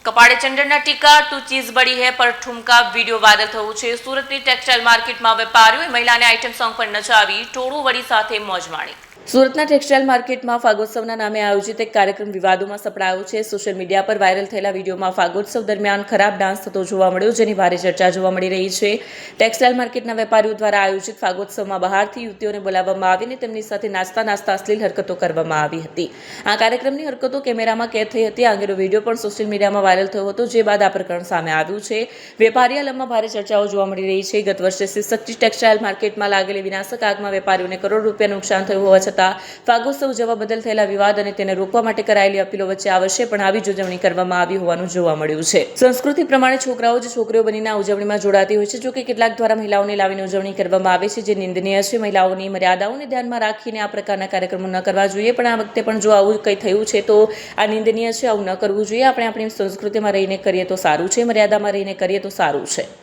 કપાળે ચંદનના ટીકા તું ચીઝ બડી હે પર ઠુમકા વિડીયો વાયરલ થયો છે। સુરતની ટેક્સટાઇલ માર્કેટમાં વેપારીઓએ મહિલાને આઇટમ સોંગ પર નચાવી ટોળું વળી સાથે મોજ માણી। સુરતના ટેક્સટાઇલ માર્કેટમાં ફાગોત્સવના નામે આયોજિત એક કાર્યક્રમ વિવાદોમાં સપડાયો છે। સોશિયલ મીડિયા પર વાયરલ થયેલા વિડીયોમાં ફાગોત્સવ દરમિયાન ખરાબ ડાન્સ થતો જોવા મળ્યો, જેની ભારે ચર્ચા જોવા મળી રહી છે। ટેક્સટાઇલ માર્કેટના વેપારીઓ દ્વારા આયોજિત ફાગોત્સવમાં બહારથી યુવતીઓને બોલાવવામાં આવીને તેમની સાથે નાચતા અશ્લીલ હરકતો કરવામાં આવી હતી। આ કાર્યક્રમની હરકતો કેમેરામાં કેદ થઈ હતી। આ અંગેનો વિડીયો પણ સોશિયલ મીડિયામાં વાયરલ થયો હતો, જે બાદ આ પ્રકરણ સામે આવ્યું છે। વેપારી આલમમાં ભારે ચર્ચાઓ જોવા મળી રહી છે। ગત વર્ષે શક્તિ ટેક્સટાઇલ માર્કેટમાં લાગેલી વિનાશક આગમાં વેપારીઓને કરોડ રૂપિયા નુકસાન થયું હોવા છતાં ફાગોત્સવ ઉજવવા બદલ થયેલા વિવાદ અને તેને રોકવા માટે કરાયેલી અપીલો વચ્ચે આ વર્ષે પણ આવી જ ઉજવણી કરવામાં આવી હોવાનું જોવા મળ્યું છે। સંસ્કૃતિ પ્રમાણે છોકરાઓ જ છોકરીઓ બનીને આ ઉજવણીમાં જોડાતી હોય છે। જો કે કેટલાક દ્વારા મહિલાઓને લાવીને ઉજવણી કરવામાં આવે છે, જે નિંદનીય છે। મહિલાઓની મર્યાદાઓને ધ્યાનમાં રાખીને આ પ્રકારના કાર્યક્રમો ન કરવા જોઈએ, પણ આ વખતે પણ જો આવું કંઈ થયું છે તો આ નિંદનીય છે। આવું ન કરવું જોઈએ। આપણે આપણી સંસ્કૃતિમાં રહીને કરીએ તો સારું છે, મર્યાદામાં રહીને કરીએ તો સારું છે।